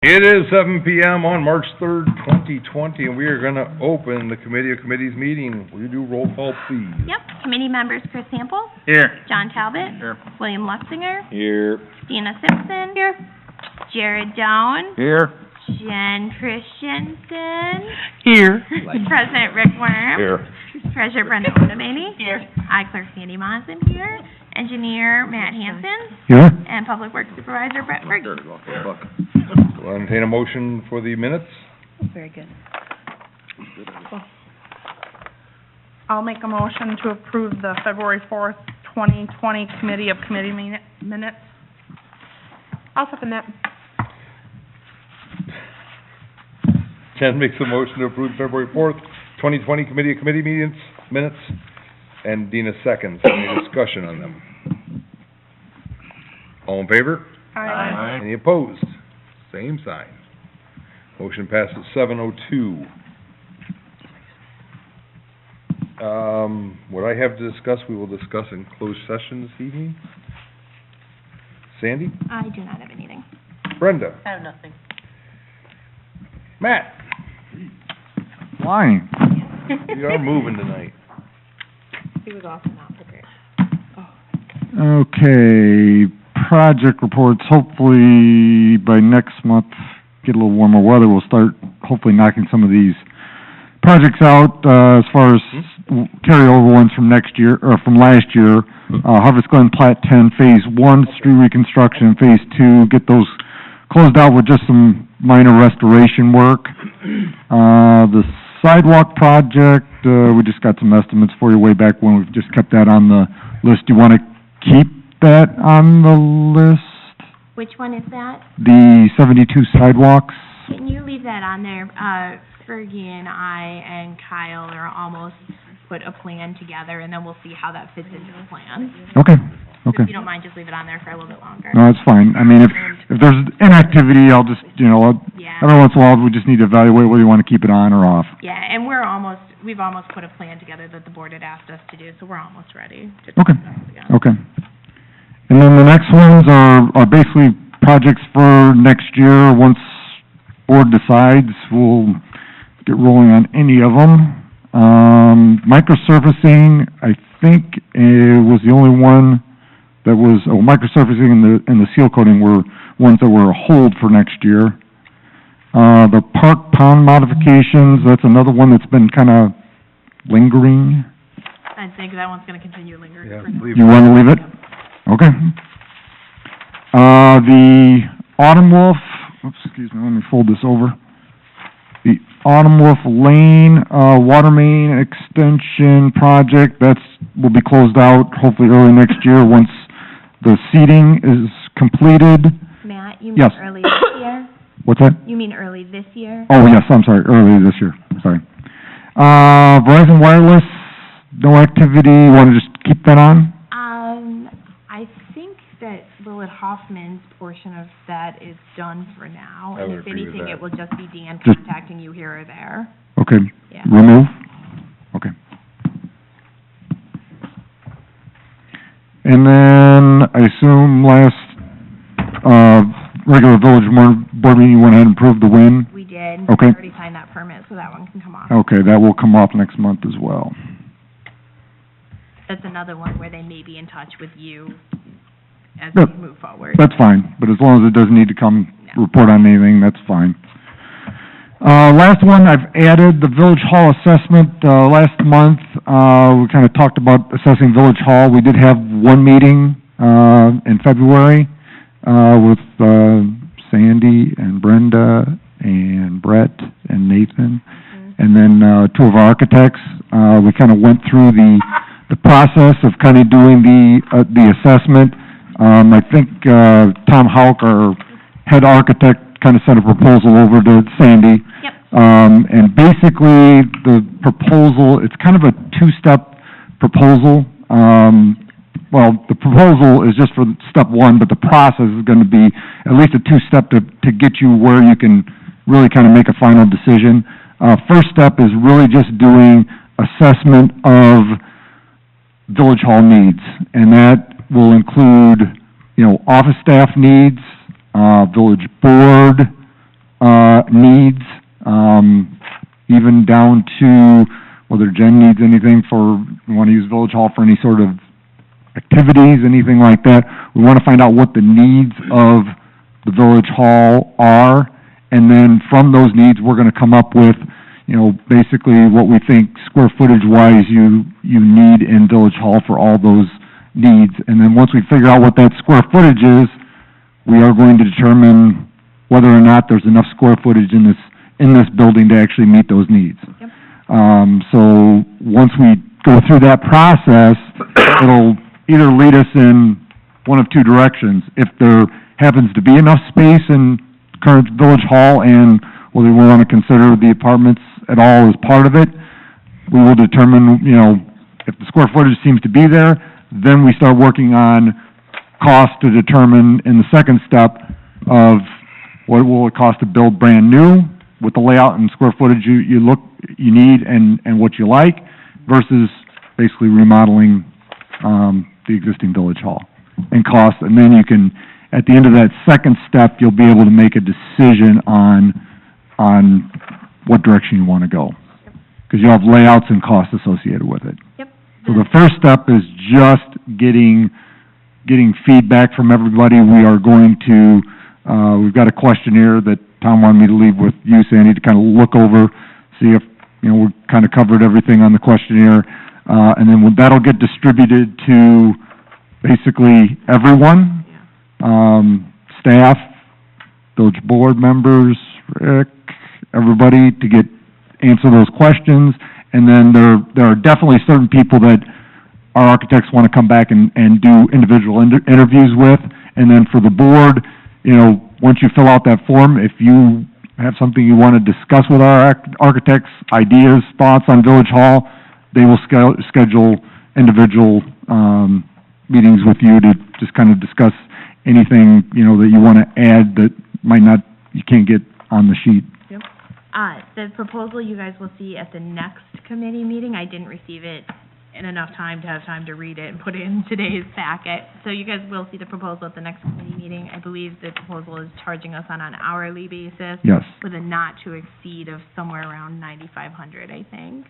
It is 7 p.m. on March 3rd, 2020, and we are going to open the Committee of Committees meeting. Will you do roll call, please? Yep. Committee members: Chris Sample. Here. John Talbot. Here. William Luxinger. Here. Dina Simpson. Here. Jared Down. Here. Jen Christensen. Here. President Rick Worm. Here. Treasurer Brenda Bonamini. Here. Clerk Sandy Monson here. Engineer Matt Hanson. Here. And Public Works Supervisor Brett Berge. Will entertain a motion for the minutes? Very good. I'll make a motion to approve the February 4th, 2020 Committee of Committee minutes. I'll second that. Jen makes a motion to approve February 4th, 2020 Committee of Committee minutes, and Dina seconds. Any discussion on them? All in favor? Aye. Any opposed? Same sign. Motion passes 7:02. What I have to discuss, we will discuss in closed session this evening. Sandy? I do not have anything. Brenda? I have nothing. Matt? Flying. We are moving tonight. He was also not prepared. Okay, project reports, hopefully by next month, get a little warmer weather, we'll start hopefully knocking some of these projects out, as far as carryover ones from next year, or from last year. Harvest Glen Plat 10, Phase 1, street reconstruction, Phase 2, get those closed out with just some minor restoration work. The sidewalk project, we just got some estimates for you way back when, we've just kept that on the list. Do you want to keep that on the list? Which one is that? The 72 sidewalks? Can you leave that on there? Fergie and I and Kyle are almost put a plan together, and then we'll see how that fits into the plan. Okay, So okay. if you don't mind, just leave it on there for a little bit longer. No, that's fine. I mean, if there's inactivity, I'll just, Yeah. every once in a while, we just need to evaluate whether you want to keep it on or off. Yeah, and we've almost put a plan together that the board had asked us to do, so we're almost ready to Okay. discuss it again. Okay. And then the next ones are basically projects for next year. Once board decides, we'll get rolling on any of them. Microsurfacing, I think, was the only one that was, microsurfacing and the seal coating were ones that were a hold for next year. The park pond modifications, that's another one that's been kind of lingering. I think that one's gonna continue lingering. Yeah, for- leave You want to leave it? Okay. The Autumn Wolf, excuse me, let me fold this over. The Autumn Wolf Lane, water main extension project, will be closed out hopefully early next year once the seeding is completed. Matt, you mean Yes. early this year? What's that? You mean early this year? Oh, yes, I'm sorry, early this year, sorry. Verizon Wireless, no activity, want to just keep that on? I think that Lilith Hoffman's portion of that is done for now. I And would if agree with anything, that. it will just be Dan Just- contacting you here or there. Okay, Yeah. remove? Okay. And then, I assume regular village board meeting, you went ahead and approved the WIN? We did. Okay. We already signed that permit, so that one can come off. Okay, that will come off next month as well. That's another one where they may be in touch with you as Yep. we move forward. That's fine, but as long as it doesn't need to come report on anything, that's fine. Last one, I've added the Village Hall assessment. Last month, we kind of talked about assessing Village Hall. We did have one meeting, in February, with, Sandy and Brenda and Brett and Nathan, and then, two of our architects. We kind of went through the process of kind of doing the assessment. I think, Tom Houck, our head architect, kind of sent a proposal over to Sandy. Yep. And basically, the proposal, it's kind of a two-step proposal. Well, the proposal is just for step one, but the process is going to be at least a two-step to get you where you can really kind of make a final decision. First step is really just doing assessment of Village Hall needs, and that will include, office staff needs, village board, needs, even down to whether Jen needs anything for, we want to use Village Hall for any sort of activities, anything like that. We want to find out what the needs of the Village Hall are, and then from those needs, we're going to come up with, you know, basically what we think square footage-wise you need in Village Hall for all those needs. And then once we figure out what that square footage is, we are going to determine whether or not there's enough square footage in this building to actually meet those needs. Yep. So once we go through that process, it'll either lead us in one of two directions. If there happens to be enough space in current Village Hall and whether we want to consider the apartments at all as part of it, we will determine, you know, if the square footage seems to be there, then we start working on cost to determine in the second step of what will it cost to build brand new with the layout and square footage you need and what you like versus basically remodeling, the existing Village Hall and cost. And then you can, at the end of that second step, you'll be able to make a decision on what direction you want to go. Because you have layouts and costs associated with it. Yep. So the first step is just getting feedback from everybody. We are going to, we've got a questionnaire that Tom wanted me to leave with you, Sandy, to kind of look over, see if, you know, we've kind of covered everything on the questionnaire. And then that'll get distributed to basically everyone, staff, village board members, Rick, everybody, to answer those questions. And then there are definitely certain people that our architects want to come back and do individual interviews with. And then for the board, you know, once you fill out that form, if you have something you want to discuss with our architects, ideas, thoughts on Village Hall, they will schedule individual meetings with you to just kind of discuss anything, you know, that you want to add that you can't get on the sheet. Yep. The proposal you guys will see at the next committee meeting, I didn't receive it in enough time to have time to read it and put it in today's packet. So you guys will see the proposal at the next committee meeting. I believe the proposal is charging us on an hourly basis. Yes. With a not to exceed of somewhere around $9,500, I think.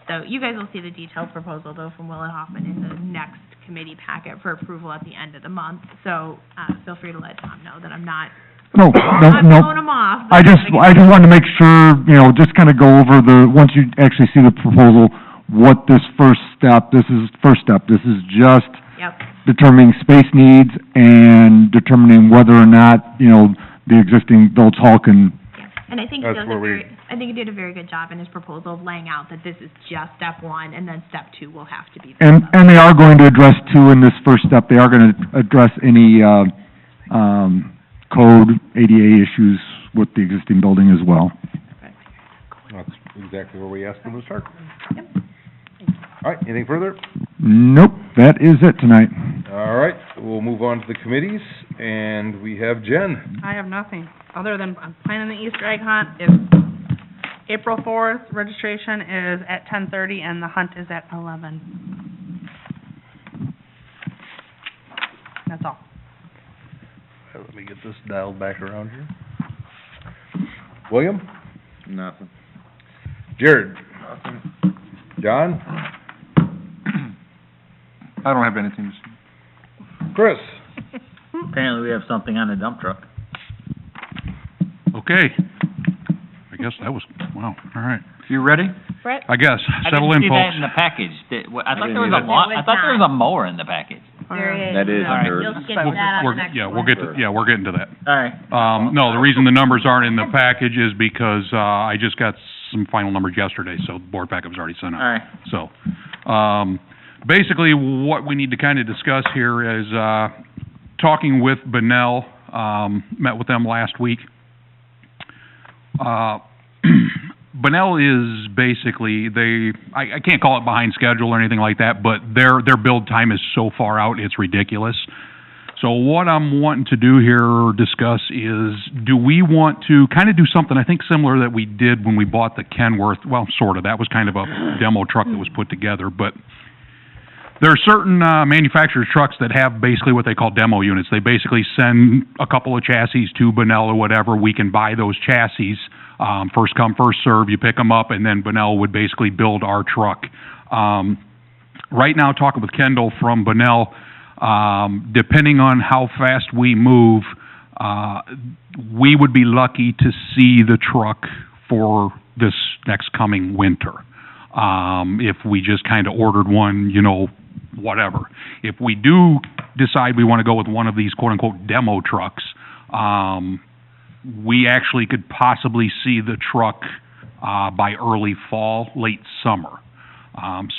So you guys will see the detailed proposal though from Willett Hoffman in the next committee packet for approval at the end of the month. So, feel free to let Tom know that I'm not No, blowing them off. but I just wanted to make sure, you know, just kind of go over once you actually see the proposal, what this first step, this is just Yep. determining space needs and determining whether or not, you know, the existing Village Hall can, And I think That's where he did a very good job in his proposal of laying out that this is just step one, and then step two will have to be. and they are going to address too in this first step, they are going to address any, code ADA issues with the existing building as well. That's exactly where we asked them to start. Yep. All right, anything further? Nope, that is it tonight. All right, we'll move on to the committees, and we have Jen. I have nothing, other than I'm planning the Easter egg hunt. It's April 4th, registration is at 10:30, and the hunt is at 11. That's all. Let me get this dialed back around here. William? Nothing. Jared? John? I don't have anything to say. Chris? Apparently we have something on the dump truck. Okay. I guess that was, wow, all right. You ready? Brett? I guess, I settle didn't in, see that folks. in the package. I thought didn't there was a either. lawn, I thought there was a mower in the package. There is. That is All right, under- you'll get to that on the next one. We're getting to that. All right. No, the reason the numbers aren't in the package is because, I just got some final numbers yesterday, so the board packet was already sent out. All right. So, basically, what we need to kind of discuss here is, talking with Benel, met with them last week. Benel is basically, I can't call it behind schedule or anything like that, but their build time is so far out, it's ridiculous. So what I'm wanting to do here, discuss, is do we want to kind of do something, I think similar that we did when we bought the Kenworth, well, sort of, that was kind of a demo truck that was put together, but There are certain manufacturers' trucks that have basically what they call demo units. They basically send a couple of chassis to Benel or whatever. We can buy those chassis, first come, first serve. You pick them up, and then Benel would basically build our truck. Right now, talking with Kendall from Benel, depending on how fast we move, we would be lucky to see the truck for this next coming winter. If we just kind of ordered one, you know, whatever. If we do decide we want to go with one of these quote-unquote demo trucks, we actually could possibly see the truck by early fall, late summer.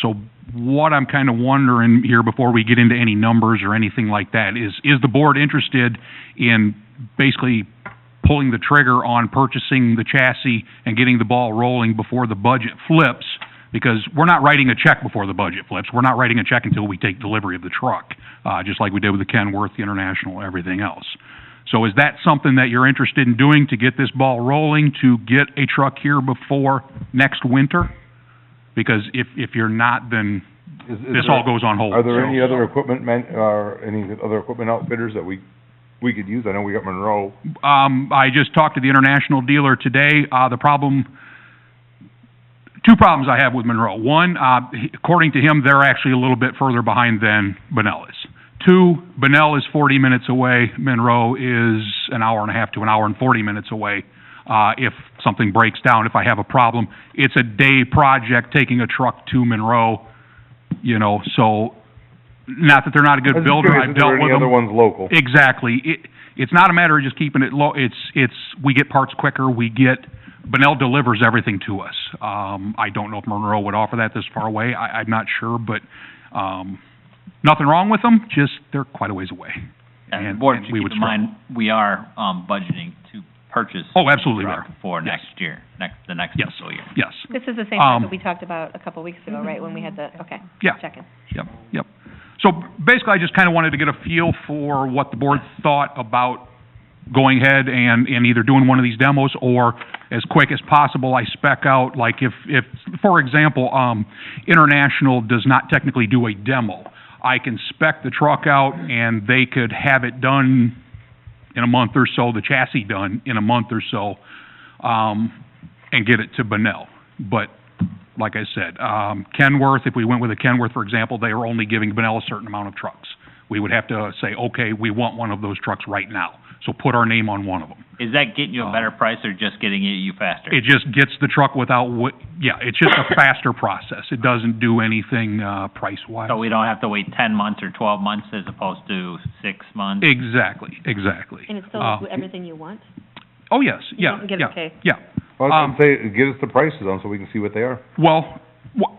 So what I'm kind of wondering here before we get into any numbers or anything like that is the board interested in basically pulling the trigger on purchasing the chassis and getting the ball rolling before the budget flips? Because we're not writing a check before the budget flips. We're not writing a check until we take delivery of the truck, just like we did with the Kenworth, the International, and everything else. So is that something that you're interested in doing to get this ball rolling, to get a truck here before next winter? Because if you're not, then this all goes on hold. Are there So- any other equipment outfitters that we could use? I know we got Monroe. I just talked to the International dealer today. Two problems I have with Monroe. One, according to him, they're actually a little bit further behind than Benel is. Two, Benel is 40 minutes away. Monroe is an hour and a half to an hour and 40 minutes away. If something breaks down, if I have a problem, it's a day project taking a truck to Monroe, you know, so not that they're not a good builder. I've dealt with Any other them. ones local? Exactly. It's not a matter of just keeping it low. We get parts quicker. Benel delivers everything to us. I don't know if Monroe would offer that this far away. I'm not sure, but, nothing wrong with them, just they're quite a ways away. And the And- board and should we keep would in mind, we are, budgeting to purchase. Oh, absolutely a we truck are. For Yes. next year, the next Yes. fiscal year. Yes, This is the same Um, thing that we talked about a couple weeks ago, right, when we had the, okay. Yeah. Checking. yep. So basically, I just kind of wanted to get a feel for what the board thought about going ahead and either doing one of these demos or as quick as possible, I spec out, like if, for example, International does not technically do a demo, I can spec the truck out and they could have it done in a month or so, the chassis done in a month or so, and get it to Benel. But like I said, Kenworth, if we went with a Kenworth, for example, they were only giving Benel a certain amount of trucks. We would have to say, okay, we want one of those trucks right now, so put our name on one of them. Is that getting you a better price or just getting it you faster? It just gets the truck without, it's just a faster process. It doesn't do anything, price-wise. So we don't have to wait 10 months or 12 months as opposed to 6 months? Exactly. And it's still everything you want? Oh, yes, You yeah, don't get yeah, okay. yeah. Well, I can say, get us the prices on so we can see what they are. Well,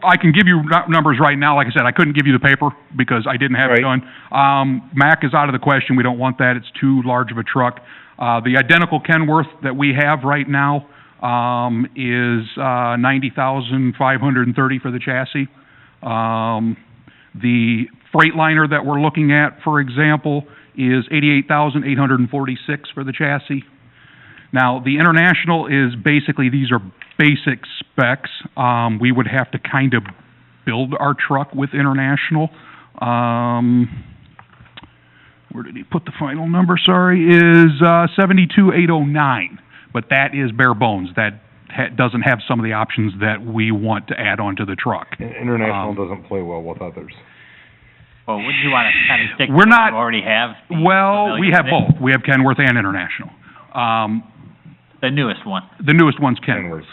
I can give you numbers right now. Like I said, I couldn't give you the paper because I didn't have it Right. done. Mack is out of the question. We don't want that. It's too large of a truck. The identical Kenworth that we have right now, is, $90,530 for the chassis. The Freightliner that we're looking at, for example, is $88,846 for the chassis. Now, the International is basically, these are basic specs. We would have to kind of build our truck with International. Where did he put the final number, sorry, is, 72,809. But that is bare bones. That doesn't have some of the options that we want to add onto the truck. International doesn't play well with others. Well, wouldn't you want to kind of stick to We're what not- you already have? be Well, we familiar have with it? both. We have Kenworth and International. The newest one. The newest one's Kenworth.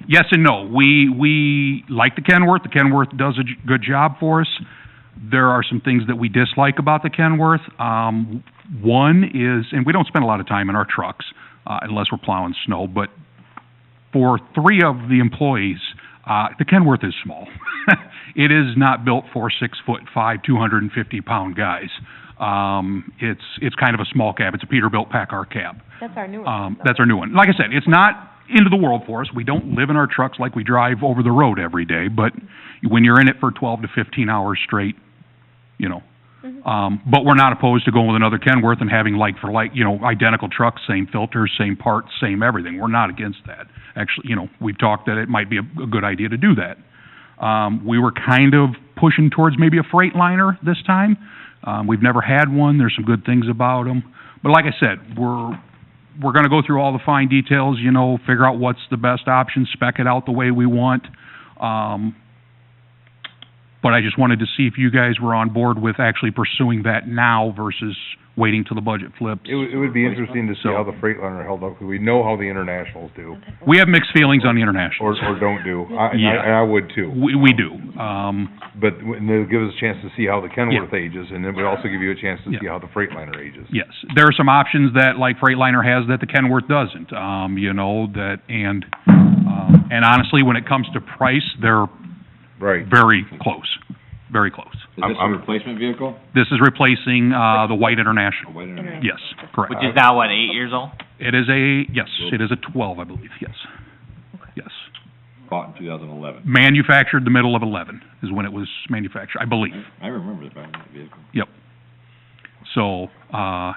Yes and no. We like the Kenworth. The Kenworth does a good job for us. There are some things that we dislike about the Kenworth. One is, and we don't spend a lot of time in our trucks, unless we're plowing snow, but for 3 of the employees, the Kenworth is small. It is not built for 6'5", 250-pound guys. It's kind of a small cab. It's a Peterbilt PACCAR cab. That's our new one. That's our new one. Like I said, it's not end of the world for us. We don't live in our trucks like we drive over the road every day, but when you're in it for 12 to 15 hours straight, you know. But we're not opposed to going with another Kenworth and having like for like, identical trucks, same filters, same parts, same everything. We're not against that. Actually, we've talked that it might be a good idea to do that. We were kind of pushing towards maybe a Freightliner this time. We've never had one. There's some good things about them. But like I said, we're gonna go through all the fine details, you know, figure out what's the best option, spec it out the way we want. But I just wanted to see if you guys were on board with actually pursuing that now versus waiting till the budget flips. It would be interesting to see how the Freightliner held up, because we know how the internationals do, We have mixed feelings on the internationals. or don't do. Yeah. And I would too. We do. But they'll give us a chance to see how the Kenworth ages, and then we also give you a chance to Yeah. see how the Freightliner ages. Yes, there are some options that, like Freightliner has, that the Kenworth doesn't, you know, and honestly, when it comes to price, they're Right. very close, very close. Is this a replacement vehicle? This is replacing, the White International. White International. Yes, correct. Which is now, what, 8 years old? It is it is a 12, I believe, yes. Yes. Bought in 2011. Manufactured the middle of 11 is when it was manufactured, I believe. I remember the vehicle. Yep. So,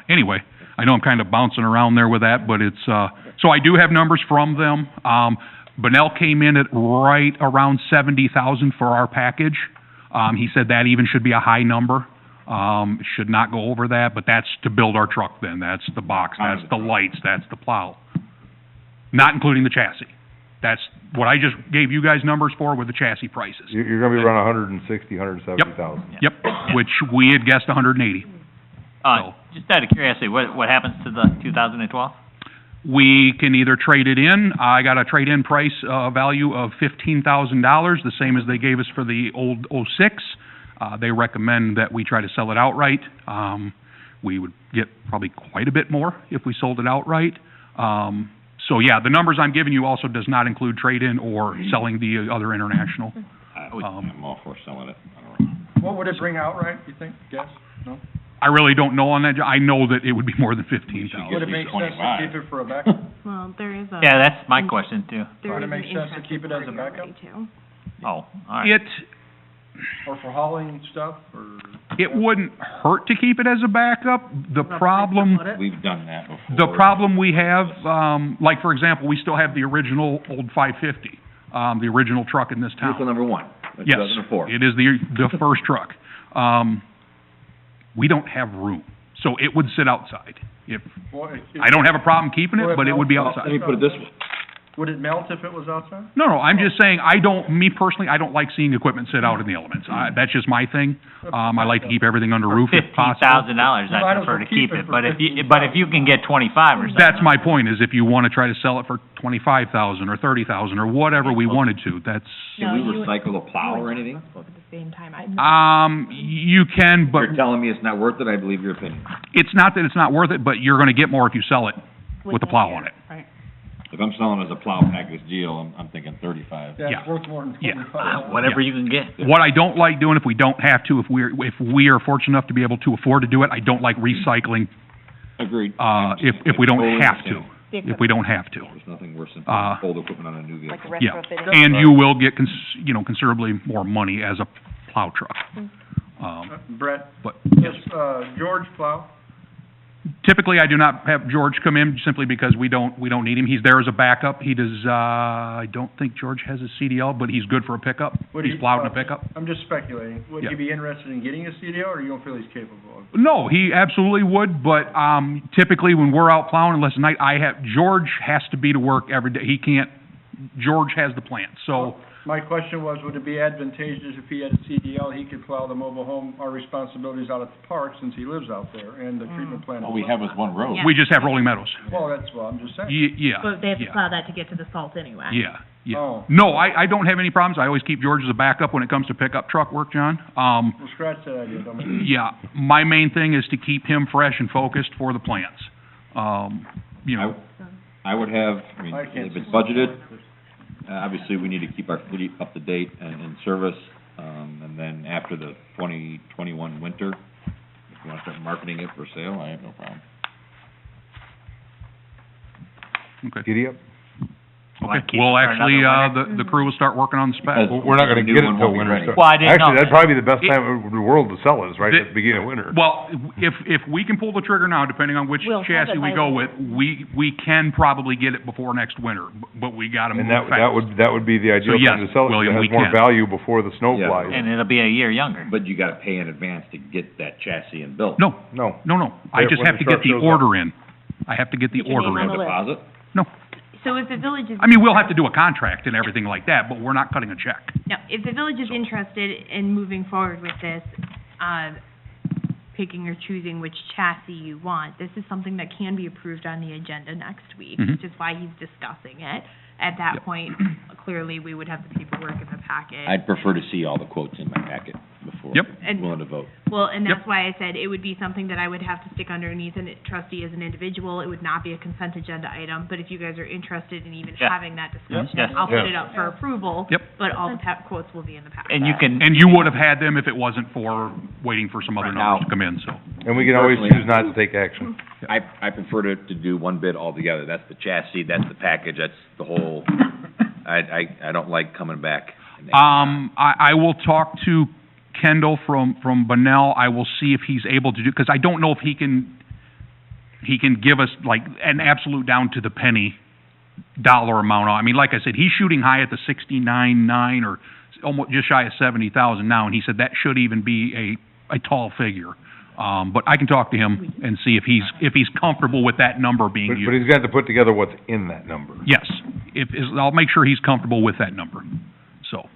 anyway, I know I'm kind of bouncing around there with that, but it's, so I do have numbers from them. Bunnell came in at right around 70,000 for our package. He said that even should be a high number. It should not go over that, but that's to build our truck then. That's the box, that's the lights, that's the plow. Not including the chassis. That's what I just gave you guys numbers for with the chassis prices. You're gonna be around 160, 170,000. Yep, which we had guessed 180. So- Just out of curiosity, what happens to the 2012? We can either trade it in. I got a trade-in price, value of $15,000, the same as they gave us for the old '06. They recommend that we try to sell it outright. We would get probably quite a bit more if we sold it outright. So yeah, the numbers I'm giving you also does not include trade-in or selling the other international. I'm all for selling it. I don't know. What would it bring outright, you think, guess? No? I really don't know on that. I know that it would be more than Would 15,000. it make sense to 25. keep it for a backup? Well, there is a. Yeah, that's my question too. There Would it is make an sense to interest keep it as a program backup? already, too. Oh, all right. Or for hauling stuff, or? It wouldn't hurt to keep it as a backup. The problem... We've done that before. The problem we have, like, for example, we still have the original old 550, the original truck in this town. Vehicle number one, Yes, 2004. it is the first truck. We don't have room, so it would sit outside. If, I don't have a problem keeping it, but it would be outside. Let me put it this way. Would it melt if it was outside? No, I'm just saying, me personally, I don't like seeing equipment sit out in the elements. That's just my thing. I like to keep everything under roof if possible. $15,000, Well, I I don't prefer to know, keep keep it it, for but if you 15,000. can get 25 or something. That's my point, is if you want to try to sell it for 25,000 or 30,000 or whatever we wanted to, that's, Can No, we you- recycle the plow or anything? At the same time, you can, but You're telling me it's not worth it, I believe your opinion. it's not that it's not worth it, but you're gonna get more if you sell it with the plow on it. If I'm selling as a plow package deal, I'm thinking 35. Yeah, Yeah. it's worth more than Yeah. 25. Whatever you can get. What I don't like doing, if we don't have to, if we are fortunate enough to be able to afford to do it, I don't like recycling, Agreed. if we don't Totally have to, understand. if we don't have to. There's nothing worse than Uh, putting old equipment on a new vehicle. Like Yeah. retrofitting? And you will get considerably more money as a plow truck. Brett, But does, George plow? typically, I do not have George come in simply because we don't need him. He's there as a backup. He does, I don't think George has a CDL, but he's good for a pickup. Would He's he- plowed in a pickup. I'm just speculating. Would Yeah. he be interested in getting a CDL, or you don't feel he's capable of? No, he absolutely would, but, typically when we're out plowing, unless at night, George has to be to work every day. He can't, George has the plant, so, My question was, would it be advantageous if he had a CDL, he could plow the mobile home, our responsibilities out at the park, since he lives out there, and the treatment plant. All we have is one road. Yeah. we just have Rolling Meadows. Well, that's, well, I'm just saying. Yeah, But they have to yeah, plow that to get to the salt anyway. yeah. Oh. No, I don't have any problems. I always keep George as a backup when it comes to pickup truck work, John. Well, scratch that idea, don't make it. Yeah, my main thing is to keep him fresh and focused for the plants. You know, I would have, I can't if it's see- budgeted, obviously, we need to keep our fleet up to date and in service. And then after the 2021 winter, if you want to start marketing it for sale, I have no problem. okay, Giddy up? wanna keep Well, it for actually, another winter? the crew will start working on the spec. Because We're not gonna the new get it one until won't be winter ready. starts. Well, I didn't know. Actually, that'd probably be the best It- time in the world to sell it, is right at the beginning of winter. Well, if we can pull the trigger now, depending on which We'll have chassis it we by go then. with, we can probably get it before next winter, but we gotta move And fast. that would be the ideal yes, time to sell it, 'cause William, it we has more can. value before the snow Yeah. flies. And it'll be a year younger. But you gotta pay in advance to get that chassis and built. No, No, no, I When just the have to truck get the shows up. order in. I have to get the Get your name order on in. the list. Deposit? No, So if the village is. I mean, we'll have to do a contract and everything like that, but we're not cutting a check. No, if the village is interested in moving forward with this, picking or choosing which chassis you want, this is something that can be approved on the agenda next week, Mhm. which is why he's discussing it. At that Yep. point, clearly, we would have the paperwork in the packet. I'd prefer to see all the quotes in my packet before Yep. I'm willing to vote. Well, and Yep. that's why I said it would be something that I would have to stick underneath a trustee as an individual. It would not be a consent agenda item, but if you guys are interested in even Yeah. having that discussion, Yes. I'll put Yeah. it up for approval. Yep. But all the quotes will be in the packet. And you can. And you would have had them if it wasn't for waiting for some other Right. numbers Now- to come in, so. and we can always Personally- choose not to take action. I prefer to do one bid altogether. That's the chassis, that's the package, that's the whole, I don't like coming back. I will talk to Kendall from Bunnell. I will see if he's able to do, because I don't know if he can give us like an absolute down to the penny dollar amount. I mean, like I said, he's shooting high at the 69.9 or almost just shy of 70,000 now, and he said that should even be a tall figure. But I can talk to him and see if he's comfortable with that number being But used. he's got to put together what's in that number. Yes, I'll make sure he's comfortable with that number, so.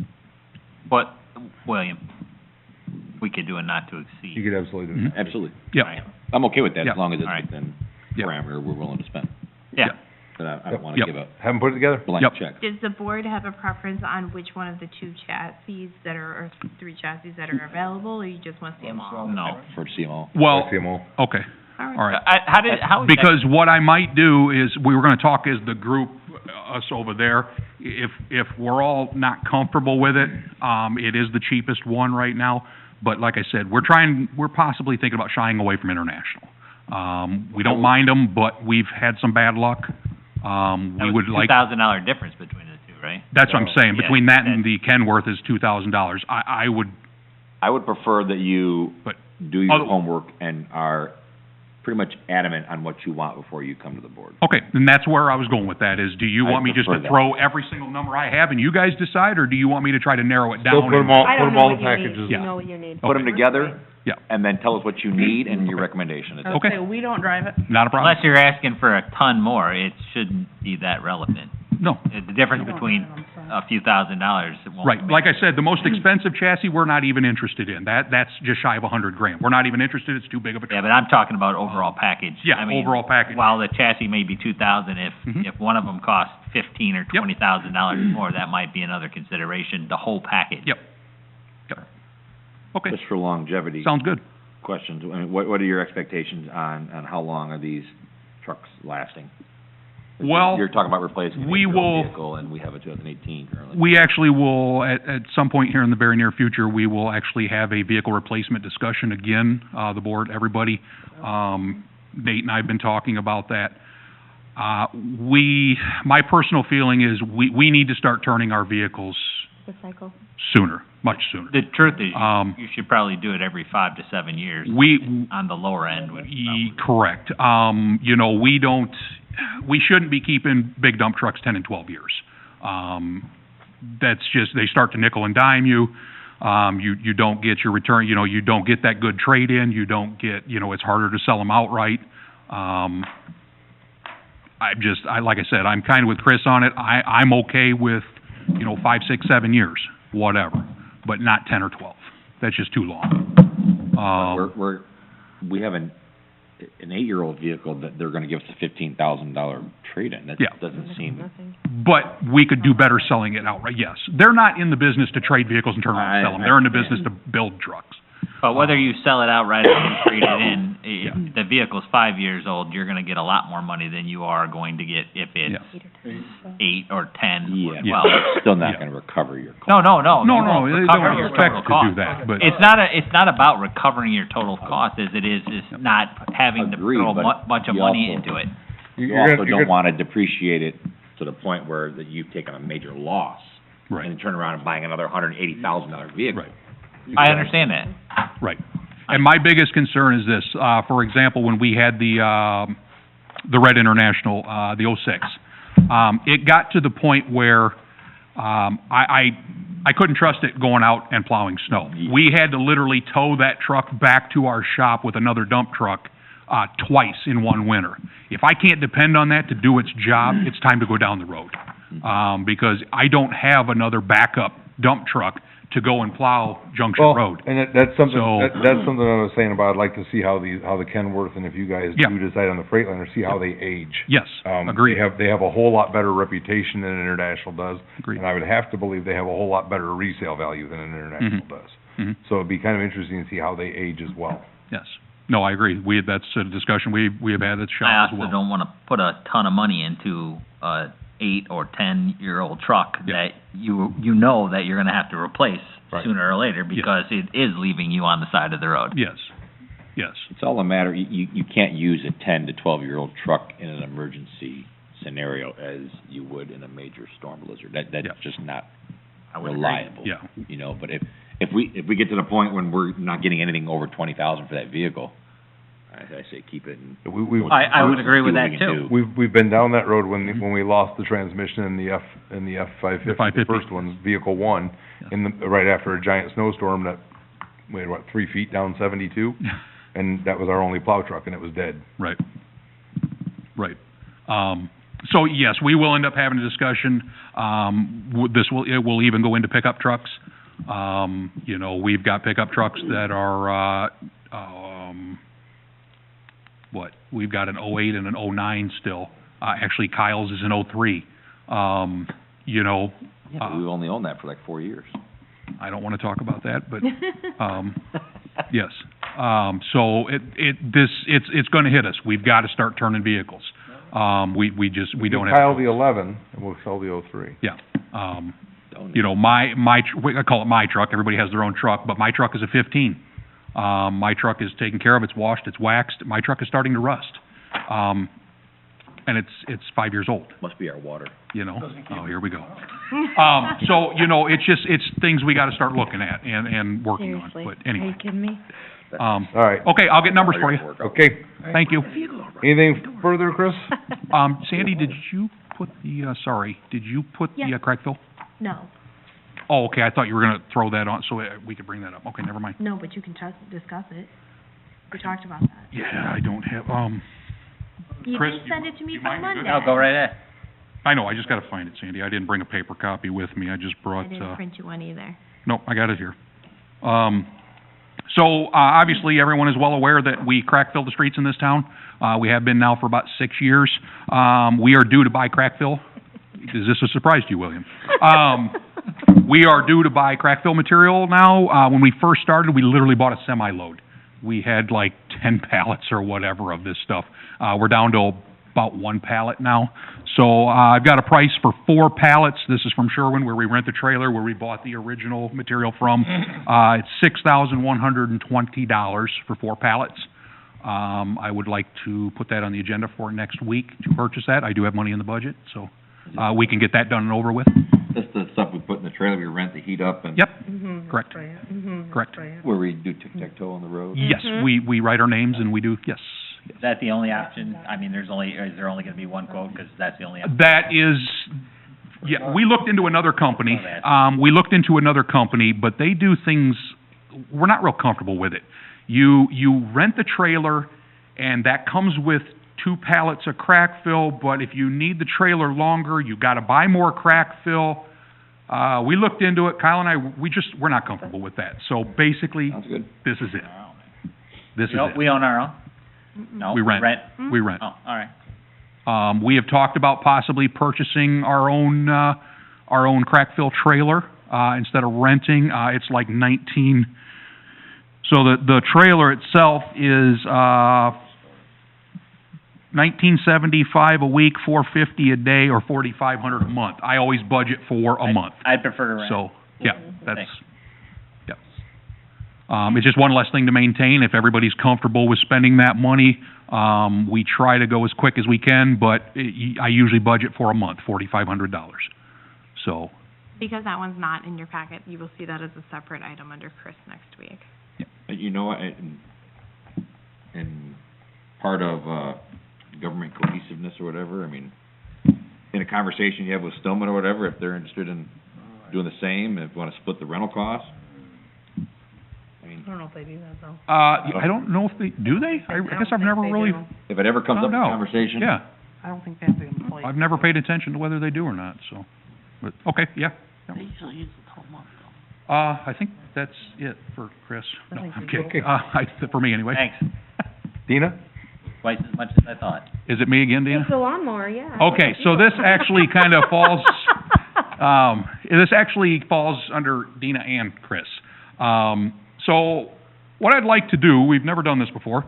But, William, we could do a not to You exceed. could absolutely do that. Absolutely. Yeah. Right. I'm okay with that, Yeah. as long as it's All right. within Yeah. parameter we're willing to spend. Yeah. But I Yep. don't wanna Yep. give a Have them put it together? blank Yep. check. Does the board have a preference on which one of the two chassis that are, or three chassis that are available, or you just want to see them all? No. For CMO. Well, CMO. okay, All right. all right. How is that- Because what I might do is, we were gonna talk as the group, us over there, if we're all not comfortable with it, it is the cheapest one right now, but like I said, we're possibly thinking about shying away from international. We don't mind them, but we've had some bad luck. We would like, $2,000 difference between the two, right? that's what I'm saying, Yeah, between that and the Kenworth is $2,000. I would, I would prefer that you But- do your Other- homework and are pretty much adamant on what you want before you come to the board. okay, and that's where I was going with that, is do you I want me just to prefer that. throw every single number I have and you guys decide, or do you want me to try to narrow it down? Still put them and- all, I put don't them know all in what you need. packages. You Yeah. know what you need. Put them together. Yeah. And then tell us what you need and your recommendation. It's- Okay. Okay, we don't drive it. Not a problem? Unless you're asking for a ton more, it shouldn't be that relevant. No. The difference between a few $1,000s, it won't. Right, make- like I said, the most expensive chassis, we're not even interested in. That's just shy of $100,000. We're not even interested, it's too big of a Yeah, truck. but I'm talking about overall package. Yeah, I mean, overall package. While the chassis may be 2,000, Mhm. if one of them costs 15 or Yep. $20,000 more, that might be another consideration, the whole package. Yep. Yep. Okay, Just for longevity sounds good. questions, I mean, what are your expectations on how long are these trucks lasting? Well, You're talking about replacing an we 8-year-old will- vehicle, and we have a 2018 currently. We actually will, at some point here in the very near future, we will actually have a vehicle replacement discussion again, the board, everybody. Nate and I have been talking about that. My personal feeling is we need to start turning our vehicles The cycle. sooner, much sooner. The truth is, Um, you should probably do it every 5 to 7 years We, on the lower end. would correct. We shouldn't be keeping big dump trucks 10 and 12 years. That's just, they start to nickel and dime you. You don't get your return, you don't get that good trade-in, you don't get, it's harder to sell them outright. Like I said, I'm kind of with Chris on it. I'm okay with, 5, 6, 7 years, whatever, but not 10 or 12. That's just too long. We have an 8-year-old vehicle that they're gonna give us a $15,000 trade-in. That Yeah. doesn't seem, Nothing. But we could do better selling it outright, yes. They're not in the business to trade vehicles and turn around and sell them. I They're in the understand. business to build trucks. But whether you sell it outright or you trade it in, if the vehicle's 5 years old, you're gonna get a lot more money than you are going to get if it's 8 or 10 or yeah, 12. it's still not Yeah. gonna recover your cost. No, No, you no, won't they recover don't your expect total to cost. do that, but, It's not about recovering your total cost as it is not having to Agreed, throw a but bunch of you money also- into it. You You're also gonna- don't wanna depreciate it to the point where that you've taken a major loss. Right. And turn around and buying another $180,000 vehicle. Right. I understand that. Right. And my biggest concern is this, for example, when we had the Red International, the '06, it got to the point where, I couldn't trust it going out and plowing snow. We had to literally tow that truck back to our shop with another dump truck, twice in one winter. If I can't depend on that to do its job, it's time to go down the road. Because I don't have another backup dump truck to go and plow Junction Well, Road. and that's something, So- that's something I was saying about, I'd like to see how the Kenworth, and if you guys Yeah. do decide on the Freightliner, see how they age. Yes, agreed. They have a whole lot better reputation than International does. Agreed. And I would have to believe they have a whole lot better resale value than an International does. Mhm. So it'd be kind of interesting to see how they age as well. Yes. No, I agree. That's a discussion we have had at the I shop as also well. don't wanna put a ton of money into a 8 or 10-year-old truck Yeah. that you know that you're gonna have to replace Right. sooner or later because it is leaving you on the side of the road. Yes, yes. It's all a matter, you can't use a 10 to 12-year-old truck in an emergency scenario as you would in a major storm blizzard. Yeah. That's just not I would agree. reliable. Yeah. You know, but if we get to the point when we're not getting anything over 20,000 for that vehicle, I say keep it and. I would agree with see what that we can too. do. We've been down that road when we lost the transmission in the F-550, the 550. first one, vehicle one, right after a giant snowstorm that, we had, 3 feet down 72? And that was our only plow truck, and it was dead. Right. Right. So yes, we will end up having a discussion. It will even go into pickup trucks. You know, we've got pickup trucks that are, we've got an '08 and an '09 still. Actually, Kyle's is an '03. You know, Yeah, but we've only owned that for like 4 years. I don't wanna talk about that, but, yes. So it's gonna hit us. We've gotta start turning vehicles. We don't have. Kyle the 11, and we'll sell the 03. Yeah. Don't You know, I call it my truck, everybody has their own truck, but my truck is a 15. My truck is taken care of, it's washed, it's waxed, my truck is starting to rust. And it's 5 years old, Must be our water. you know? Oh, here we go. So, you know, it's things we gotta start looking at and working on, Seriously, but are anyway. you kidding me? All right, Okay, I'll get numbers for you. okay. Thank you. Anything further, Chris? Sandy, did you put the Yeah. crack fill? No, Oh, okay, I thought you were gonna throw that on, so we could bring that up. Okay, never mind. no, but you can discuss it. We talked about that. Yeah, I don't have, You Chris, didn't send it to me you by mind? You good? Monday. No, go right ahead. I know, I just gotta find it, Sandy. I didn't bring a paper copy with me, I just I brought, didn't print you one either. nope, I got it here. So, obviously, everyone is well aware that we crack fill the streets in this town. We have been now for about 6 years. We are due to buy crack fill. Is this a surprise to you, William? We are due to buy crack fill material now. When we first started, we literally bought a semi-load. We had like 10 pallets or whatever of this stuff. We're down to about 1 pallet now. So, I've got a price for 4 pallets. This is from Sherwin, where we rent the trailer, where we bought the original material from. It's $6,120 for 4 pallets. I would like to put that on the agenda for next week to purchase that. I do have money in the budget, so, we can get that done and over with. That's the stuff we put in the trailer, we rent to heat up and. Yep, Mhm, correct, right, mhm, correct. right. Where we do tic-tac-toe on the road. Yes, we write our names and we do, yes. Is that the only option? I mean, is there only gonna be one quote, 'cause that's the only option? That is, yeah, we looked into another company. But they do things, we're not real comfortable with it. You rent the trailer, and that comes with 2 pallets of crack fill, but if you need the trailer longer, you gotta buy more crack fill. We looked into it, Kyle and I, we're not comfortable with that. So basically, Sounds good. this is it. This is it. We own our own? No, We rent. We rent. Oh, all right. We have talked about possibly purchasing our own crack fill trailer, instead of renting. It's like 19, so the trailer itself is, $19.75 a week, $450 a day, or $4,500 a month. I always budget for a month. I'd prefer to rent. So, yeah, that's, Thanks. yeah. It's just one less thing to maintain. If everybody's comfortable with spending that money, we try to go as quick as we can, but I usually budget for a month, $4,500. So, Because that one's not in your packet, you will see that as a separate item under Chris next week. And you know, and part of, government cohesiveness or whatever, I mean, in a conversation you have with Stillman or whatever, if they're interested in doing the same, if you wanna split the rental costs, I mean, I don't know if they do that, though. I don't know if they, do they? I guess I've never really, if it ever comes up in No. conversation. yeah, I don't think they have the employees. I've never paid attention to whether they do or not, so, but, okay, yeah. They usually use the whole month, though. I think that's it for Chris. No, I'm kidding. For me anyway. Thanks, Dina? twice as much as I thought. Is it me again, Dina? It's a lawnmower, yeah. Okay, so this actually kind of falls, this actually falls under Dina and Chris. So what I'd like to do, we've never done this before,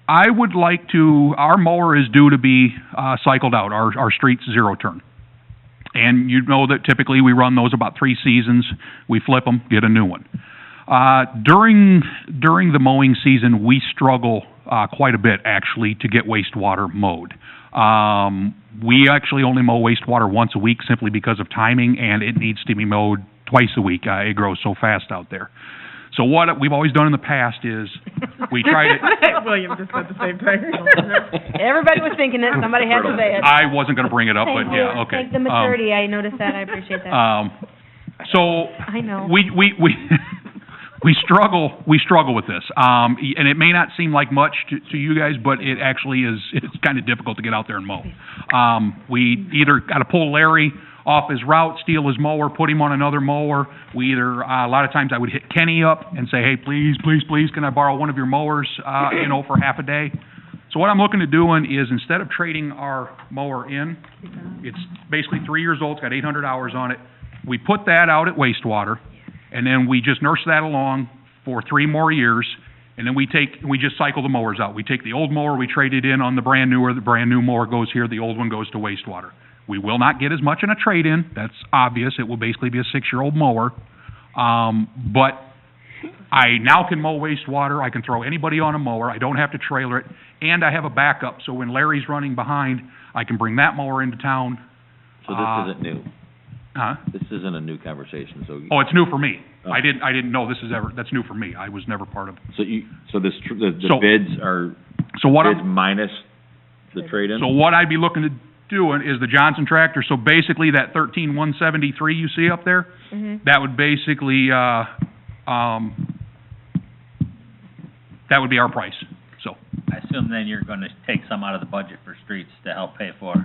I would like to, our mower is due to be, cycled out, our street's zero turn. And you know that typically we run those about 3 seasons, we flip them, get a new one. During the mowing season, we struggle, quite a bit actually to get wastewater mowed. We actually only mow wastewater once a week simply because of timing, and it needs to be mowed twice a week. It grows so fast out there. So what we've always done in the past is, we try to, William just said the same thing. Everybody was thinking it, somebody had to say it. I wasn't gonna bring it up, but Thank you. yeah, okay. Thank the maturity, I noticed that, I appreciate that. So, I know. we struggle with this. And it may not seem like much to you guys, but it actually is, it's kind of difficult to get out there and mow. We either gotta pull Larry off his route, steal his mower, put him on another mower. We either, a lot of times I would hit Kenny up and say, hey, please, can I borrow one of your mowers, for half a day? So what I'm looking at doing is, instead of trading our mower in, it's basically 3 years old, it's got 800 hours on it. We put that out at wastewater, and then we just nurse that along for 3 more years, and then we just cycle the mowers out. We take the old mower, we trade it in on the brand newer, the brand new mower goes here, the old one goes to wastewater. We will not get as much in a trade-in, that's obvious, it will basically be a 6-year-old mower. But I now can mow wastewater, I can throw anybody on a mower, I don't have to trailer it, and I have a backup, so when Larry's running behind, I can bring that mower into town. So this isn't new, Huh? this isn't a new conversation, so. Oh, it's new for me. Oh. I didn't know that's new for me, I was never part of. So the So- bids are So what bids I'm, minus the trade-in? so what I'd be looking to doing is the Johnson tractor, so basically that 13,173 you see up there, that would basically, that would be our price, so. I assume then you're gonna take some out of the budget for streets to help pay for.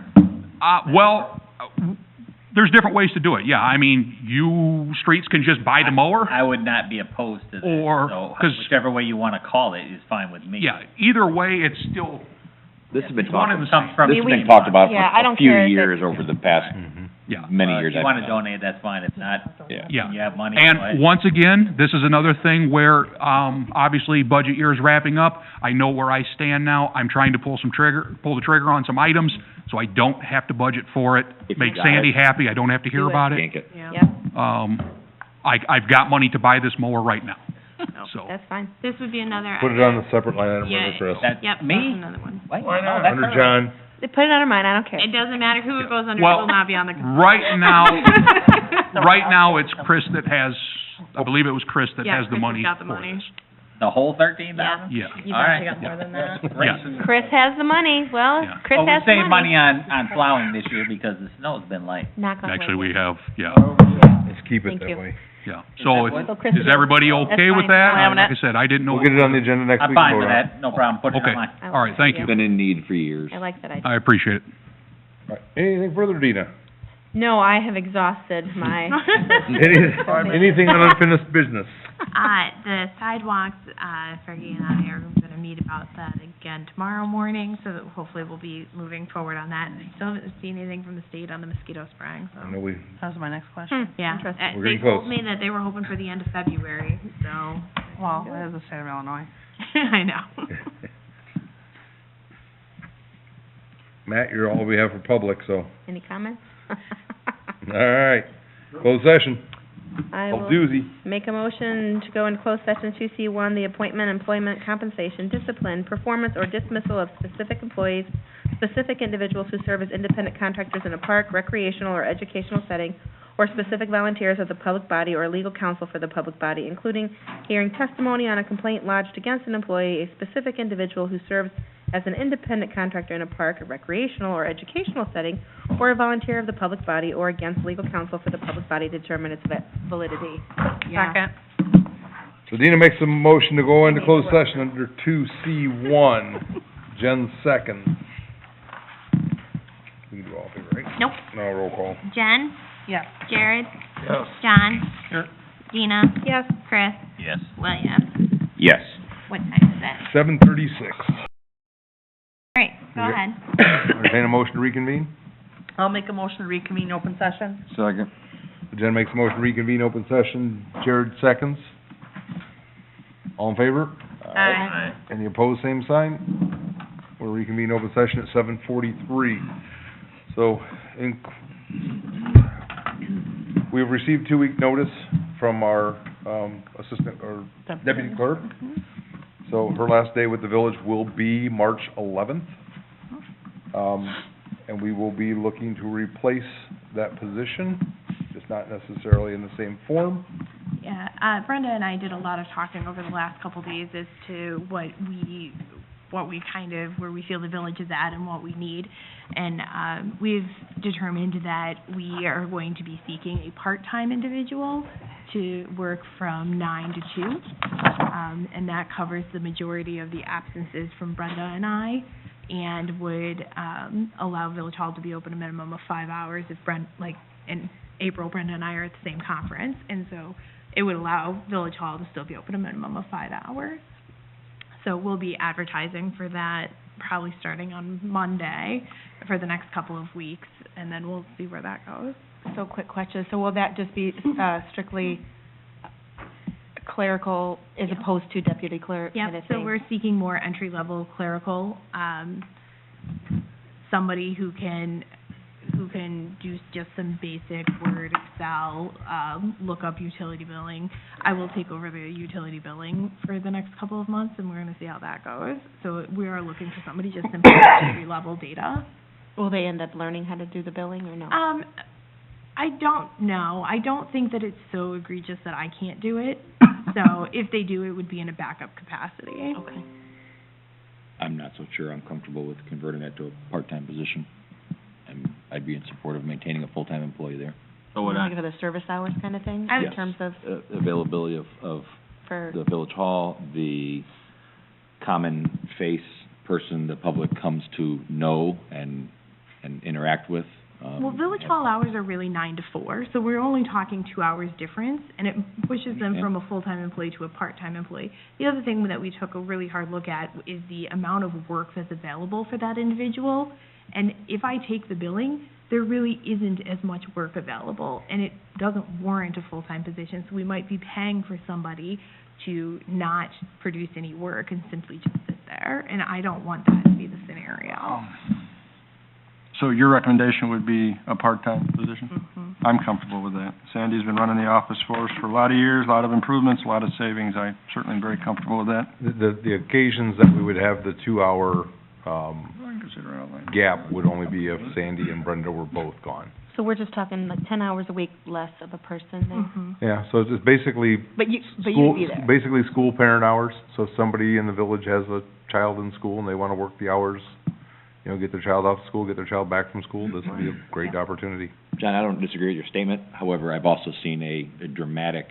There's different ways to do it, yeah, I mean, you, streets can just buy the mower, I would not be opposed to that, Or- so 'cause- whichever way you wanna call it is fine with me. yeah, either way, it's still, This has been it's one and talked, the Come same. from this has me. been talked about for Yeah, I a don't few care if years over the past Yeah. many years. If you I've wanna been- donate, that's fine, if not, Yeah. Yeah. and you have money, go ahead. And once again, this is another thing where, obviously, budget year is wrapping up. I know where I stand now. I'm trying to pull the trigger on some items, so I don't have to budget for it. If you Make got Sandy it. happy. I don't have to hear Do it. about it. Yank it. Yep, I've got money to buy this mower right now, so. that's fine. This would be another. Put it on the separate line item Yeah. under Chris. That, Yep, that's me? another one. Why not? Oh, that's Under all right. John. They put it under mine, I don't care. It doesn't matter who it goes under, it Well, will not be on the. Right now, it's Chris that has, I believe it was Chris that Yeah, has the Chris has money got the for money. this. The whole 13,000? Yeah, You've All actually right. got more than that. yeah. Chris has the money, well, Yeah. Chris Well, we has the saved money money. on plowing this year because the snow's been light. Knock on Actually, wood. we have, yeah, Let's keep it Thank that you. way. yeah. Is So, that So Chris is everybody That's okay with fine. that? I'm having Like I it. said, I didn't know. We'll get it on the agenda next I'm week. fine and with vote on it. that, no problem, put it Okay. on mine. I All right, like thank that you. Been in need for years. I like that idea. I appreciate it. All right. Anything further, Dina? No, I have exhausted my, Anything on unfinished business? The sidewalks, Fergie and I are gonna meet about that again tomorrow morning, so that hopefully we'll be moving forward on that. I still haven't seen anything from the state on the mosquito spraying, so. I know we, That was my next question. Yeah, Interesting. We're they getting told close. me that they were hoping for the end of February, so, Well, it is the state of Illinois. I know. Matt, you're all we have for public, so, any comments? all right. Closed session. I Oh, will doozy. make a motion to go into closed session 2C1, the appointment, employment, compensation, discipline, performance, or dismissal of specific employees, specific individuals who serve as independent contractors in a park, recreational, or educational setting, or specific volunteers of the public body or legal counsel for the public body, including hearing testimony on a complaint lodged against an employee, a specific individual who serves as an independent contractor in a park, a recreational, or educational setting, or a volunteer of the public body, or against legal counsel for the public body to determine its validity. Second. So Dina makes a motion to go into closed session under 2C1. Jen seconds. We can do all of it, right? Nope. No, roll call. Jen? Yes. Jared? Yes. John? Here. Dina? Yes. Chris? Yes. Yes. What time is it? 7:36. All right, go Okay. ahead. Entertain a motion to reconvene? I'll make a motion to reconvene open session. Second. Jen makes a motion to reconvene open session. Jared seconds. All in favor? Aye. Any opposed, same sign? We'll reconvene open session at 7:43. So, we've received 2-week notice from our, assistant, or deputy clerk. So her last day with the village will be March 11th. And we will be looking to replace that position, just not necessarily in the same form. Yeah, Brenda and I did a lot of talking over the last couple days as to what we kind of, where we feel the village is at and what we need. And, we've determined that we are going to be seeking a part-time individual to work from 9 to 2. And that covers the majority of the absences from Brenda and I, and would, allow Village Hall to be open a minimum of 5 hours if in April, Brenda and I are at the same conference. And so it would allow Village Hall to still be open a minimum of 5 hours. So we'll be advertising for that probably starting on Monday for the next couple of weeks, and then we'll see where that goes. So quick question, so will that just be, strictly clerical as Yeah. opposed to deputy clerk kind Yep, of so thing? we're seeking more entry-level clerical, somebody who can do just some basic Word, Excel, look up utility billing. I will take over the utility billing for the next couple of months, and we're gonna see how that goes. So we are looking for somebody just simply entry-level data. Will they end up learning how to do the billing or no? I don't know. I don't think that it's so egregious that I can't do it. So if they do, it would be in a backup capacity. Okay. I'm not so sure I'm comfortable with converting that to a part-time position. And I'd be in support of maintaining a full-time employee there. So what Like for the service hours kind of thing, in Yes. terms of, Availability of for, the village hall, the common face person the public comes to know and interact with. Well, Village Hall hours are really 9 to 4, so we're only talking 2 hours difference, and it pushes them from a full-time employee to a part-time employee. The other thing that we took a really hard look at is the amount of work that's available for that individual. And if I take the billing, there really isn't as much work available, and it doesn't warrant a full-time position. So we might be paying for somebody to not produce any work and simply just sit there, and I don't want that to be the scenario. So your recommendation would be a part-time position? Mhm. I'm comfortable with that. Sandy's been running the office for us for a lot of years, a lot of improvements, a lot of savings. I certainly am very comfortable with that. The occasions that we would have the 2-hour, I can consider it outline. gap would only be if Sandy and Brenda were both gone. so we're just talking like 10 hours a week less of a person then? Mhm. Yeah, so it's just basically But you'd school, be there? basically school parent hours. So if somebody in the village has a child in school and they wanna work the hours, get their child off to school, get their child back from school, this would be a great opportunity. John, I don't disagree with your statement. However, I've also seen a dramatic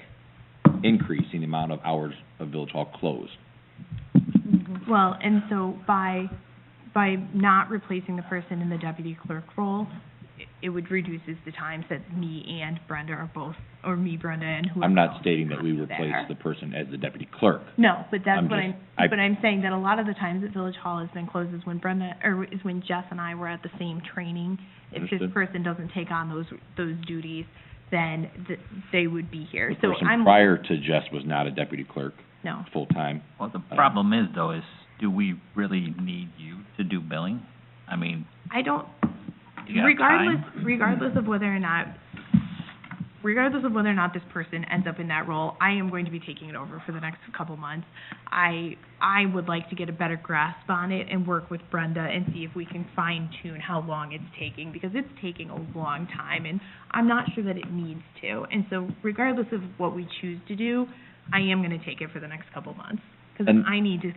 increase in the amount of hours of Village Hall closed. Well, and so by not replacing the person in the deputy clerk role, it would reduces the times that me and Brenda are both, or me, Brenda, and whoever I'm not else stating that we is replace there. the person as the deputy clerk. No, but that's I'm what just- but I'm saying that a lot of the times that Village Hall has been closed is when Brenda, or is when Jess and I were at the same training. If this Understood. person doesn't take on those duties, then they would be here. The So person I'm, prior to Jess was not a deputy clerk, no. full-time. Well, the problem is though, is do we really need you to do billing? I mean, I don't, you got time? regardless of whether or not regardless of whether or not this person ends up in that role, I am going to be taking it over for the next couple months. I would like to get a better grasp on it and work with Brenda and see if we can fine tune how long it's taking, because it's taking a long time, and I'm not sure that it needs to. And so regardless of what we choose to do, I am gonna take it for the next couple months, because And- I need to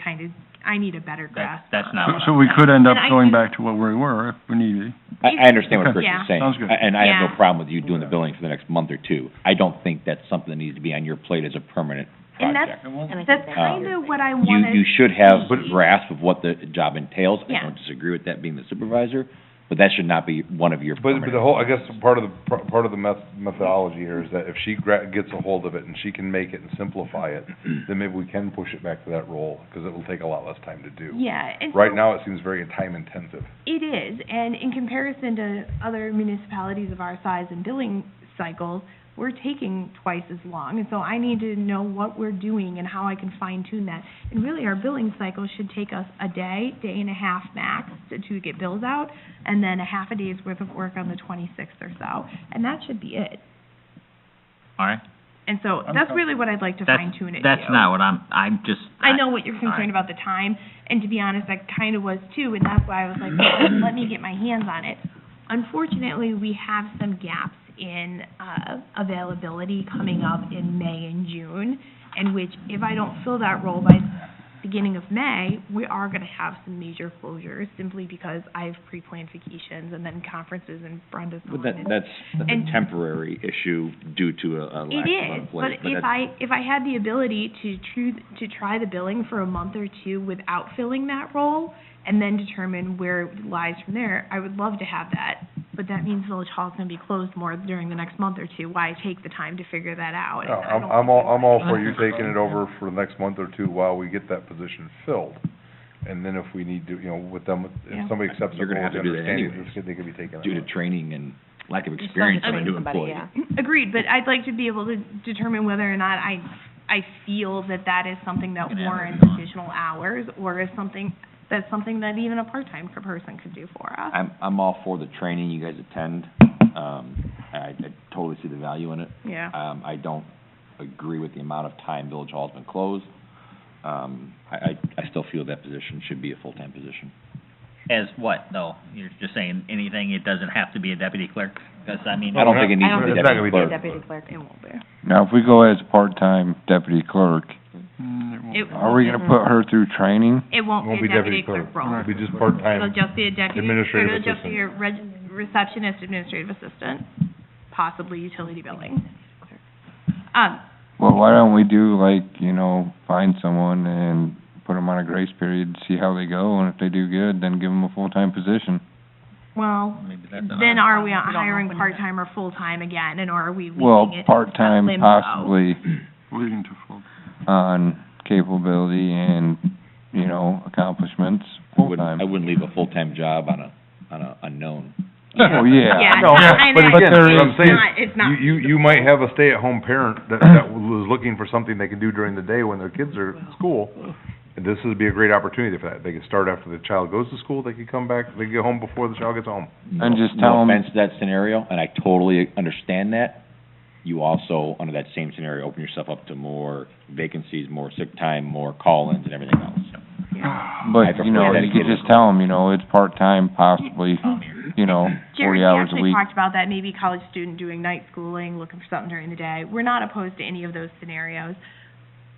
I need a better grasp. That's on not it. what So we could end up And I going can- back to what we were if we need to. I understand what Chris Yeah. is saying. Sounds good. And I have Yeah. no problem with you doing the billing for the next month or two. I don't think that's something that needs to be on your plate as a permanent And that's, project. that's kind of what I You, wanted. you should have a grasp of what the job entails. I Yeah. don't disagree with that being the supervisor, but that should not be one of your But permanent. the whole, I guess, part of the methodology here is that if she gets a hold of it and she can make it and simplify it, then maybe we can push it back to that role, because it will take a lot less time to do. Yeah, and Right so- now, it seems very time intensive. It is, and in comparison to other municipalities of our size and billing cycles, we're taking twice as long, and so I need to know what we're doing and how I can fine tune that. And really, our billing cycle should take us a day, day and a half max to get bills out, and then a half a day's worth of work on the 26th or so, and that should be it. All right? And so that's really what I'd like to fine tune it to. That's not what I'm just. I know what you're concerned about the time, and to be honest, I kind of was too, and that's why I was like, well, let me get my hands on it. Unfortunately, we have some gaps in availability coming up in May and June, in which if I don't fill that role by beginning of May, we are going to have some major closures simply because I've pre-planned vacations and then conferences and Brenda's But gone. that's and- a temporary issue due to a lack It of is, employees. but if I had the ability to try the billing for a month or two without filling that role, and then determine where it lies from there, I would love to have that. But that means Village Hall's gonna be closed more during the next month or two. Why take the time to figure that out? No, And I don't I'm think all, I'm all for we- you taking it over for the next month or two while we get that position filled. And then if we need to, with them, Yeah. if somebody accepts You're the gonna role, have the to do that understanding, anyways, they could be taken due to over. training and lack of experience of a new employee. Agreed, but I'd like to be able to determine whether or not I feel that is something that Gonna have warrants it done. additional hours, or is something that even a part-time person could do for us. I'm all for the training you guys attend. I totally see the value in it. Yeah. I don't agree with the amount of time Village Hall's been closed. I still feel that position should be a full-time position. As what, though? You're just saying anything, it doesn't have to be a deputy clerk? Because, I mean. I don't think it needs I don't to be think it's not gonna deputy be clerk. Deputy clerk. It won't be. Now, if we go as part-time deputy clerk, are we gonna put her through training? It won't Won't be be a deputy deputy clerk clerk. role. It'll be just It'll part-time. just be a deputy, or Administrative it'll just be a assistant. receptionist, administrative assistant, possibly utility billing. Well, why don't we do find someone and put them on a grace period, see how they go, and if they do good, then give them a full-time position. Well, Maybe that's an then are we don't know hiring when part-time or full-time again, and or are we Well, leaving it part-time limbo? possibly Leading to full. on capability and, accomplishments, I full-time. wouldn't leave a full-time job on a unknown. Oh, yeah. Yeah, No, I but know. again, there what I'm is- saying, It's not. you might have a stay-at-home parent that was looking for something they can do during the day when their kids are at school. And this would be a great opportunity for that. They could start after the child goes to school, they could come back, they could get home before the child gets home. And just tell No 'em- offense to that scenario, and I totally understand that. You also, under that same scenario, open yourself up to more vacancies, more sick time, more call-ins and everything else. I But, prefer you dedicated. could just tell them, it's part-time, possibly, Jerry, 40 we hours a actually week. talked about that, maybe college student doing night schooling, looking for something during the day. We're not opposed to any of those scenarios.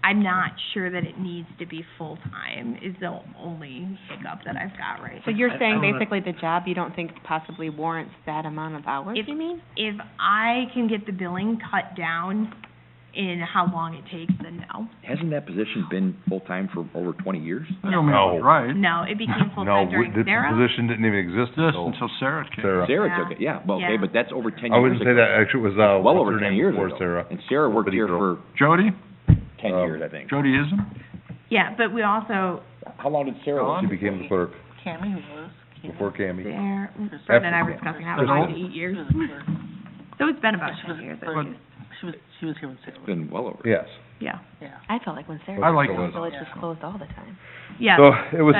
I'm not sure that it needs to be full-time is the only hiccup that I've got right So now. you're saying basically the job you don't think possibly warrants that amount of hours, If- you mean? If I can get the billing cut down in how long it takes, then no. Hasn't that position been full-time for over 20 years? I don't mean it's right. No, it became No, full-time during the Sarah. position didn't even exist This until until Sarah came. Sarah. Sarah Yeah. took it, yeah, well, okay, Yeah. but that's over 10 years I wouldn't say ago. that, actually, it was, Well what's over her 10 name years before ago. Sarah? And Sarah worked Pretty here girl. for Jody? 10 years, I think. Jody Ism? Yeah, but we also, How long did Sarah work? She became the clerk Cammy was. before Cammy. there, Brenda and I were discussing that, it was Crystal? 5 to 8 years. She was a clerk. So it's been about She 10 was, years at but least. she was here when Sarah It's was. been well over. Yes. Yeah. I felt like when Sarah I was like there, the it. village was closed all the time. Yeah, So, it was,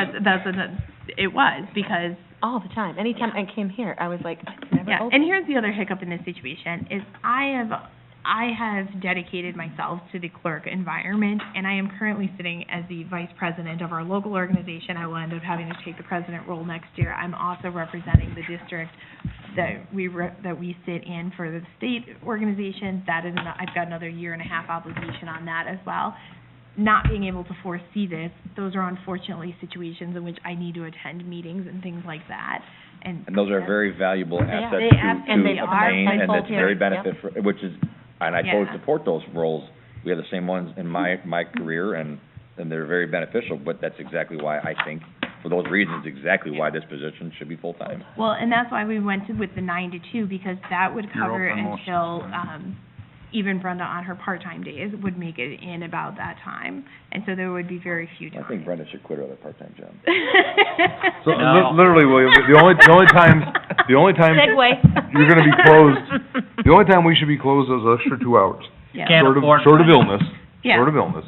it was, because, All the time. Anytime I came here, I was like, it's never yeah, open. and here's the other hiccup in this situation, is I have dedicated myself to the clerk environment, and I am currently sitting as the vice president of our local organization. I will end up having to take the president role next year. I'm also representing the district that we sit in for the state organization. That is, I've got another 1.5-year obligation on that as well. Not being able to foresee this, those are unfortunately situations in which I need to attend meetings and things like that, and. And those are very valuable assets They to absolutely are. obtain, and My it's very full-time, yep. benefit for, which is, and I totally Yeah. support those roles. We have the same ones in my career, and they're very beneficial, but that's exactly why I think, for those reasons, exactly why this position should be full-time. Well, and that's why we went with the 9 to 2, because that would cover open most until, even Brenda on her part-time days would make it in about that time, and so there would be very few I times. think Brenda should quit her other part-time job. so, No. literally, William, the only time Segue. you're gonna be closed, the only time we should be closed is an extra 2 hours. Yeah. Can't afford Short of money. illness, Yeah. short of illness,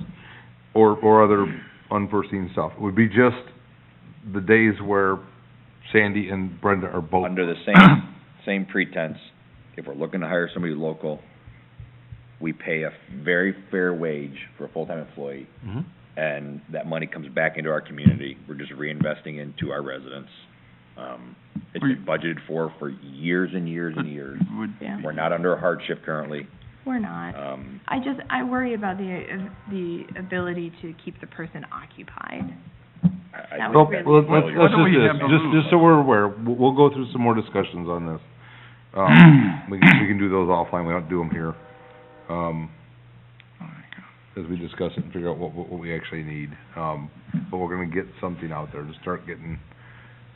or other unforeseen stuff. It would be just the days where Sandy and Brenda are both. Under the same pretense, if we're looking to hire somebody local, we pay a very fair wage for a full-time employee, Mhm. and that money comes back into our community. We're just reinvesting into our residents. It's been budgeted for years and years and years. Yeah. We're not under a hardship currently. We're not. I worry about the ability to keep the person occupied. That So, would really. let's Why don't we have just the this, rules? just so we're aware, we'll go through some more discussions on this. We can do those offline, we don't have to do them here. As we discuss it and figure out what we actually need. But we're gonna get something out there to start getting,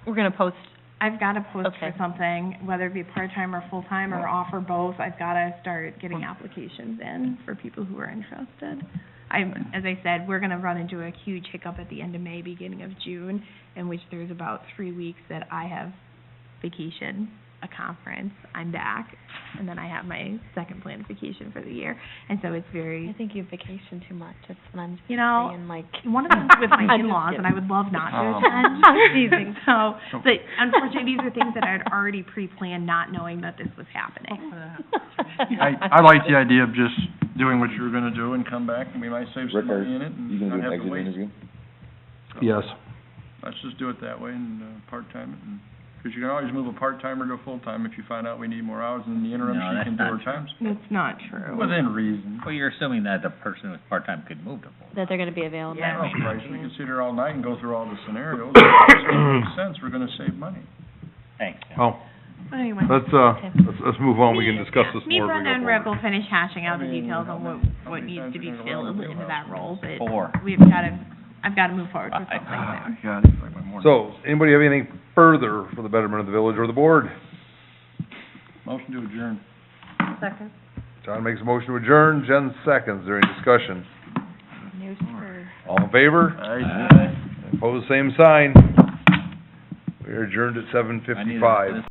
We're gonna post, I've gotta post Okay. for something, whether it be part-time or full-time or offer both. I've gotta start getting applications in for people who are interested. As I said, we're gonna run into a huge hiccup at the end of May, beginning of June, in which there's about 3 weeks that I have vacation, a conference, I'm back, and then I have my second planned vacation for the year. And so it's I very, think you vacation too much, that's what I'm you know, saying, like. one of them's with my I'm just in-laws, and I would love not to attend. I'm teasing. So, but unfortunately, these are things that I'd already pre-planned, not knowing that this was happening. I like the idea of just doing what you were gonna do and come back, and we might save Rick, some money in it you and gonna not do an have to exit wait. interview? yes. Let's just do it that way and, part-time it, and, because you can always move a part-timer to a full-time if you find out we need more hours, and in the interim, No, she that's can do not her times. It's not true. Within reason. Well, you're assuming that the person who's part-time could move to full. That they're gonna be available. Yeah. Oh, Christ, we can sit here all night and go through all the scenarios. If it makes sense, we're gonna save money. Thanks. Oh, But anyway. let's move on, we can discuss this Me, more as we Brenda, go and Rick forward. will finish hashing out the I mean, details on how what many needs times to be are you gonna run filled the into that role, but 4. I've gotta move forward with something Oh, soon. God, it's like my morning. So, anybody have anything further for the betterment of the village or the board? Motion to adjourn. Second. John makes a motion to adjourn, Jen seconds, is there any discussion? No, sir. All in favor? Aye. Opposed, same sign. We are adjourned at 7:55.